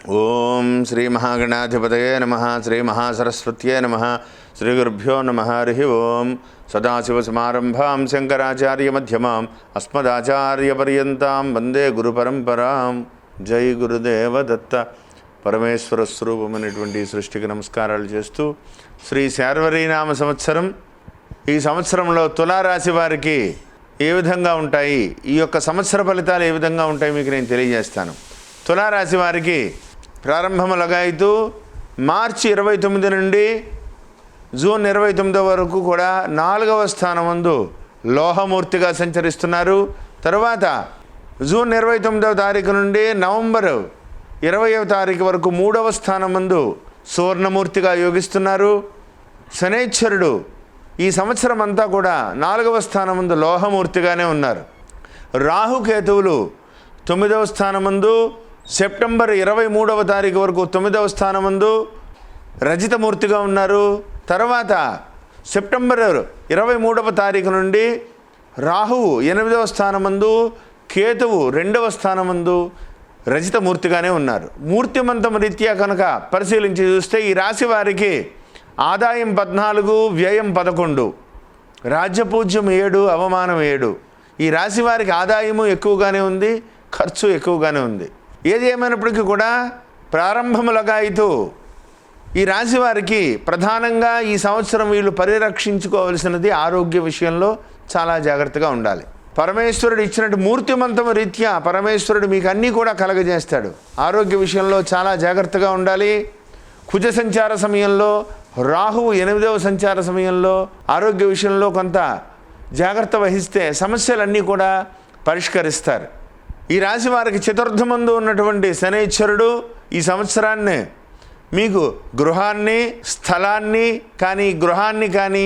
ఓం శ్రీ మహాగణాధిపతయే నమః. శ్రీ మహాసరస్వత్యే నమః. శ్రీ గురుభ్యో నమః. హరి ఓం. సదాశివసమారంభాం శంకరాచార్యమధ్యమాం అస్మదాచార్యపర్యంతాం వందే గురుపరంపరాం. జై గురుదేవదత్త. పరమేశ్వర స్వరూపమైనటువంటి సృష్టికి నమస్కారాలు చేస్తూ శ్రీ శార్వరీనామ సంవత్సరం, ఈ సంవత్సరంలో తులారాశి వారికి ఏ విధంగా ఉంటాయి, ఈ యొక్క సంవత్సర ఫలితాలు ఏ విధంగా ఉంటాయి మీకు నేను తెలియజేస్తాను. తులారాశి వారికి ప్రారంభం లగాయితూ మార్చి 29 నుండి జూన్ 29 వరకు కూడా 4వ స్థానమందు లోహమూర్తిగా సంచరిస్తున్నారు. తర్వాత జూన్ 29వ తారీఖు నుండి నవంబర్ 20వ తారీఖు వరకు 3వ స్థానమందు సువర్ణమూర్తిగా యోగిస్తున్నారు. శనైశ్వరుడు ఈ సంవత్సరం అంతా కూడా 4వ స్థానమందు లోహమూర్తిగానే ఉన్నారు. రాహుకేతువులు 9వ స్థానమందు, సెప్టెంబర్ 23వ తారీఖు వరకు 9వ స్థానమందు రజితమూర్తిగా ఉన్నారు. తర్వాత సెప్టెంబర్ 23వ తారీఖు నుండి రాహువు 8వ స్థానమందు, కేతువు 2వ స్థానమందు రజితమూర్తిగానే ఉన్నారు. మూర్తిమంతం రీత్యా కనుక పరిశీలించి చూస్తే ఈ రాశి వారికి ఆదాయం 14, వ్యయం 11, రాజ్యపూజ్యం 7, అవమానం 7. ఈ రాశి వారికి ఆదాయము ఎక్కువగానే ఉంది, ఖర్చు ఎక్కువగానే ఉంది. ఏది ఏమైనప్పటికీ కూడా ప్రారంభములగాయితూ ఈ రాశి వారికి ప్రధానంగా ఈ సంవత్సరం వీళ్ళు పరిరక్షించుకోవలసినది ఆరోగ్య విషయంలో చాలా జాగ్రత్తగా ఉండాలి. పరమేశ్వరుడు ఇచ్చినట్టు మూర్తిమంతము రీత్యా పరమేశ్వరుడు మీకు అన్నీ కూడా కలగజేస్తాడు. ఆరోగ్య విషయంలో చాలా జాగ్రత్తగా ఉండాలి. కుజ సంచార సమయంలో, రాహువు 8వ సంచార సమయంలో ఆరోగ్య విషయంలో కొంత జాగ్రత్త వహిస్తే సమస్యలన్నీ కూడా పరిష్కరిస్తారు. ఈ రాశి వారికి చతుర్థమందు ఉన్నటువంటి శనైశ్వరుడు ఈ సంవత్సరాన్ని మీకు గృహాన్ని, స్థలాన్ని కానీ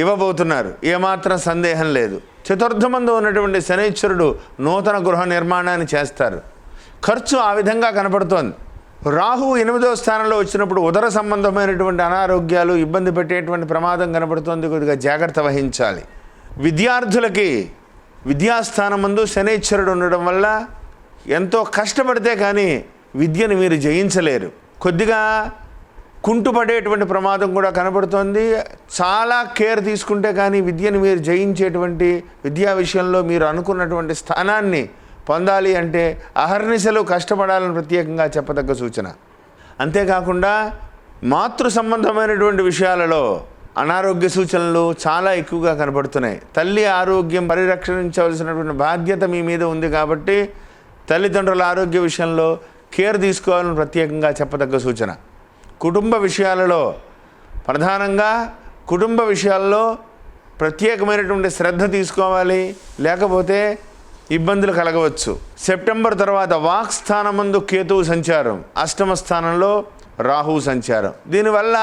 ఇవ్వబోతున్నారు. ఏమాత్రం సందేహం లేదు. చతుర్థమందు ఉన్నటువంటి శనైశ్వరుడు నూతన గృహ నిర్మాణాన్ని చేస్తారు. ఖర్చు ఆ విధంగా కనపడుతోంది. రాహువు 8వ స్థానంలో వచ్చినప్పుడు ఉదర సంబంధమైనటువంటి అనారోగ్యాలు, ఇబ్బంది పెట్టేటువంటి ప్రమాదం కనపడుతోంది. కొద్దిగా జాగ్రత్త వహించాలి. విద్యార్థులకి విద్యాస్థానమందు శనైశ్వరుడు ఉండడం వల్ల ఎంతో కష్టపడితే కానీ విద్యను మీరు జయించలేరు. కొద్దిగా కుంటుపడేటువంటి ప్రమాదం కూడా కనబడుతోంది. చాలా కేర్ తీసుకుంటే కానీ విద్యను మీరు జయించేటువంటి, విద్యా విషయంలో మీరు అనుకున్నటువంటి స్థానాన్ని పొందాలి అంటే అహర్నిశలు కష్టపడాలని ప్రత్యేకంగా చెప్పదగ్గ సూచన. అంతేకాకుండా మాతృ సంబంధమైనటువంటి విషయాలలో అనారోగ్య సూచనలు చాలా ఎక్కువగా కనబడుతున్నాయి. తల్లి ఆరోగ్యం పరిరక్షించవలసినటువంటి బాధ్యత మీ మీద ఉంది కాబట్టి తల్లిదండ్రుల ఆరోగ్య విషయంలో కేర్ తీసుకోవాలని ప్రత్యేకంగా చెప్పదగ్గ సూచన. కుటుంబ విషయాలలో ప్రధానంగా కుటుంబ విషయాల్లో ప్రత్యేకమైనటువంటి శ్రద్ధ తీసుకోవాలి, లేకపోతే ఇబ్బందులు కలగవచ్చు. సెప్టెంబర్ తర్వాత వాక్ స్థానమందు కేతువు సంచారం, 8వ స్థానంలో రాహువు సంచారం. దీనివల్ల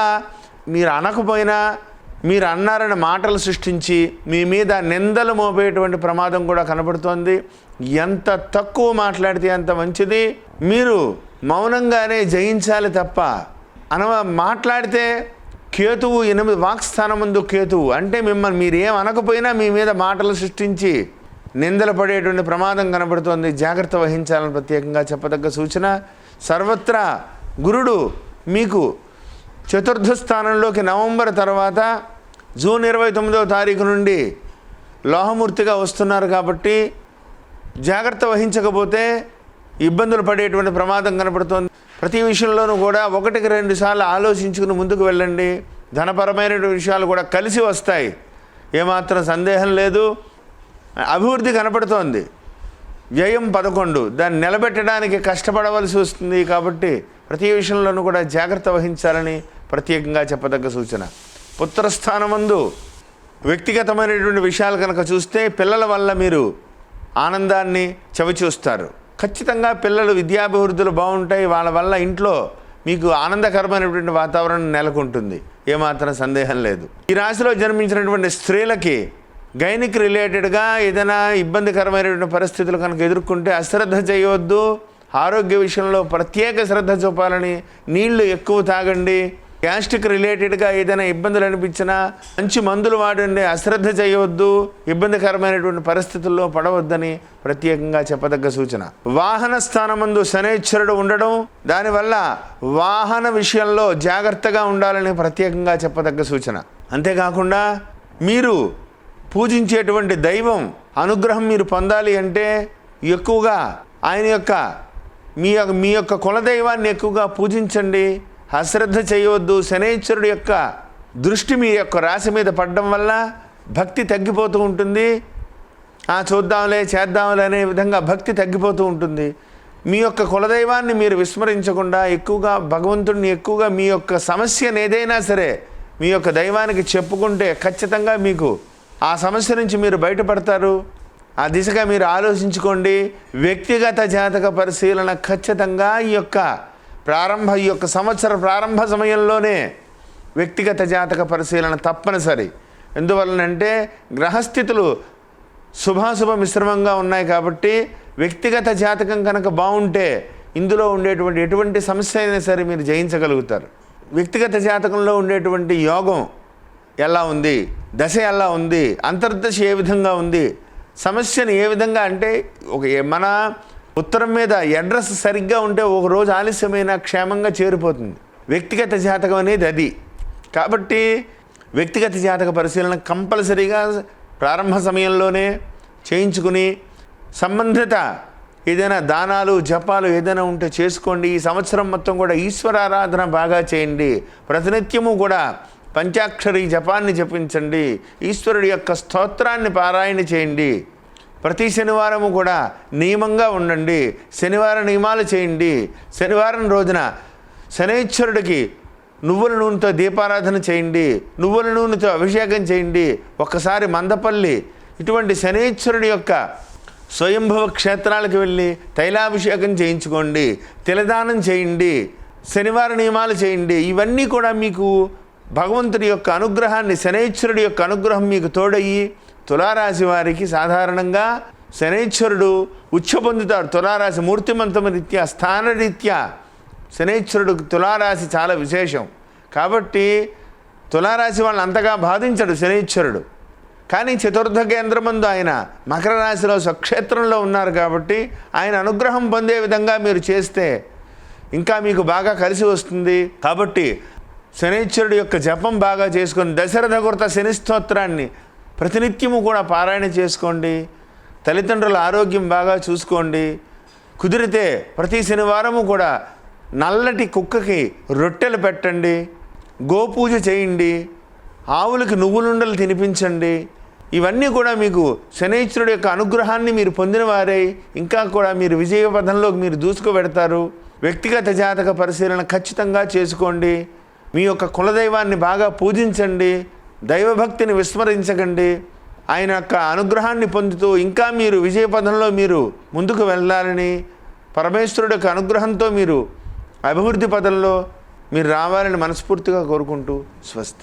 మీరు అనకపోయినా మీరు అన్నారని మాటలు సృష్టించి మీ మీద నిందలు మోపేటువంటి ప్రమాదం కూడా కనబడుతోంది. ఎంత తక్కువ మాట్లాడితే అంత మంచిది. మీరు మౌనంగానే జయించాలి తప్ప మాట్లాడితే కేతువు 8 వాక్స్థానం ముందు కేతువు అంటే మిమ్మల్ని మీరేం అనకపోయినా మీ మీద మాటలు సృష్టించి నిందలు పడేటువంటి ప్రమాదం కనబడుతోంది. జాగ్రత్త వహించాలని ప్రత్యేకంగా చెప్పదగ్గ సూచన. సర్వత్రా గురుడు మీకు చతుర్థ స్థానంలోకి నవంబర్ తర్వాత జూన్ 29వ తారీఖు నుండి లోహమూర్తిగా వస్తున్నారు కాబట్టి జాగ్రత్త వహించకపోతే ఇబ్బందులు పడేటువంటి ప్రమాదం కనపడుతోంది. ప్రతి విషయంలోనూ కూడా 1కి 2 సార్లు ఆలోచించుకుని ముందుకు వెళ్ళండి. ధనపరమైనటువంటి విషయాలు కూడా కలిసి వస్తాయి, ఏమాత్రం సందేహం లేదు. అభివృద్ధి కనపడుతోంది. వ్యయం 11, దాన్ని నిలబెట్టడానికి కష్టపడవలసి వస్తుంది. కాబట్టి ప్రతి విషయంలోనూ కూడా జాగ్రత్త వహించాలని ప్రత్యేకంగా చెప్పదగ్గ సూచన. పుత్రస్థానమందు వ్యక్తిగతమైనటువంటి విషయాలు కనుక చూస్తే పిల్లల వల్ల మీరు ఆనందాన్ని చవిచూస్తారు. ఖచ్చితంగా పిల్లలు విద్యాభివృద్ధులు బాగుంటాయి. వాళ్ళ వల్ల ఇంట్లో మీకు ఆనందకరమైనటువంటి వాతావరణం నెలకొంటుంది, ఏమాత్రం సందేహం లేదు. ఈ రాశిలో జన్మించినటువంటి స్త్రీలకి గైనిక్ రిలేటెడ్గా ఏదైనా ఇబ్బందికరమైనటువంటి పరిస్థితులు కనుక ఎదుర్కొంటే అశ్రద్ధ చేయవద్దు. ఆరోగ్య విషయంలో ప్రత్యేక శ్రద్ధ చూపాలని నీళ్లు ఎక్కువ తాగండి. గ్యాస్ట్రిక్ రిలేటెడ్గా ఏదైనా ఇబ్బందులు అనిపించినా మంచి మందులు వాడండి, అశ్రద్ధ చేయవద్దు, ఇబ్బందికరమైనటువంటి పరిస్థితుల్లో పడవద్దని ప్రత్యేకంగా చెప్పదగ్గ సూచన. వాహన స్థానమందు శనైశ్వరుడు ఉండడం, దానివల్ల వాహన విషయంలో జాగ్రత్తగా ఉండాలని ప్రత్యేకంగా చెప్పదగ్గ సూచన. అంతేకాకుండా మీరు పూజించేటువంటి దైవం అనుగ్రహం మీరు పొందాలి అంటే ఎక్కువగా ఆయన యొక్క మీ యొక్క కులదైవాన్ని ఎక్కువగా పూజించండి, అశ్రద్ధ చేయవద్దు. శనైశ్వరుడు యొక్క దృష్టి మీ యొక్క రాశి మీద పడడం వల్ల భక్తి తగ్గిపోతూ ఉంటుంది. చూద్దాంలే చేద్దాంలే అనే విధంగా భక్తి తగ్గిపోతూ ఉంటుంది. మీ యొక్క కులదైవాన్ని మీరు విస్మరించకుండా ఎక్కువగా భగవంతుడిని ఎక్కువగా మీ యొక్క సమస్యను ఏదైనా సరే మీ యొక్క దైవానికి చెప్పుకుంటే ఖచ్చితంగా మీకు ఆ సమస్య నుంచి మీరు బయటపడతారు. ఆ దిశగా మీరు ఆలోచించుకోండి. వ్యక్తిగత జాతక పరిశీలన ఖచ్చితంగా ఈ యొక్క సంవత్సర ప్రారంభ సమయంలోనే వ్యక్తిగత జాతక పరిశీలన తప్పనిసరి. ఎందువలనంటే గ్రహస్థితులు శుభాశుభ మిశ్రమంగా ఉన్నాయి కాబట్టి వ్యక్తిగత జాతకం కనుక బాగుంటే ఇందులో ఉండేటువంటి ఎటువంటి సమస్య అయినా సరే మీరు జయించగలుగుతారు. వ్యక్తిగత జాతకంలో ఉండేటువంటి యోగం ఎలా ఉంది, దశ ఎలా ఉంది, అంతర్దశ ఏ విధంగా ఉంది, సమస్యను ఏ విధంగా అంటే మన ఉత్తరం మీద అడ్రస్ సరిగ్గా ఉంటే ఒక రోజు ఆలస్యమైన క్షేమంగా చేరిపోతుంది. వ్యక్తిగత జాతకం అనేది అది. కాబట్టి వ్యక్తిగత జాతక పరిశీలన కంపల్సరీగా ప్రారంభ సమయంలోనే చేయించుకుని సంబంధిత ఏదైనా దానాలు జపాలు ఏదైనా ఉంటే చేసుకోండి. ఈ సంవత్సరం మొత్తం కూడా ఈశ్వరారాధన బాగా చేయండి. ప్రతినిత్యము కూడా పంచాక్షరి జపాన్ని జపించండి. ఈశ్వరుడి యొక్క స్తోత్రాన్ని పారాయణ చేయండి. ప్రతి శనివారము కూడా నియమంగా ఉండండి. శనివార నియమాలు చేయండి. శనివారం రోజున శనైశ్వరుడికి నువ్వుల నూనెతో దీపారాధన చేయండి. నువ్వుల నూనెతో అభిషేకం చేయండి. ఒక్కసారి మందపల్లి ఇటువంటి శనైశ్వరుడి యొక్క స్వయంభవ క్షేత్రాలకు వెళ్ళి తైలాభిషేకం చేయించుకోండి. తిలదానం చేయండి. శనివార నియమాలు చేయండి. ఇవన్నీ కూడా మీకు భగవంతుడి యొక్క అనుగ్రహాన్ని, శనైశ్వరుడి యొక్క అనుగ్రహం మీకు తోడయ్యి తులారాశి వారికి సాధారణంగా శనైశ్వరుడు ఉచ్చ పొందుతాడు. తులారాశి మూర్తిమంతమ రీత్యా స్థానరీత్యా శనైశ్వరుడు తులారాశి చాలా విశేషం. కాబట్టి తులారాశి వాళ్ళని అంతగా బాధించడు శనైశ్వరుడు. కానీ చతుర్థ కేంద్రమందు ఆయన మకర రాశిలో స్వక్షేత్రంలో ఉన్నారు కాబట్టి ఆయన అనుగ్రహం పొందే విధంగా మీరు చేస్తే ఇంకా మీకు బాగా కలిసి వస్తుంది. కాబట్టి శనైశ్వరుడు యొక్క జపం బాగా చేసుకొని దశరథ కృత శని స్తోత్రాన్ని ప్రతినిత్యము కూడా పారాయణ చేసుకోండి. తల్లిదండ్రుల ఆరోగ్యం బాగా చూసుకోండి. కుదిరితే ప్రతి శనివారము కూడా నల్లటి కుక్కకి రొట్టెలు పెట్టండి. గోపూజ చేయండి. ఆవులకి నువ్వులుండలు తినిపించండి. ఇవన్నీ కూడా మీకు శనైశ్వరుడు యొక్క అనుగ్రహాన్ని మీరు పొందిన వారై ఇంకా కూడా మీరు విజయ పథంలోకి మీరు దూసుకుపెడతారు. వ్యక్తిగత జాతక పరిశీలన ఖచ్చితంగా చేసుకోండి. మీ యొక్క కులదైవాన్ని బాగా పూజించండి. దైవభక్తిని విస్మరించకండి. ఆయన యొక్క అనుగ్రహాన్ని పొందుతూ ఇంకా మీరు విజయపథంలో మీరు ముందుకు వెళ్ళాలని, పరమేశ్వరుడు యొక్క అనుగ్రహంతో మీరు అభివృద్ధి పథంలో మీరు రావాలని మనస్ఫూర్తిగా కోరుకుంటూ స్వస్తి.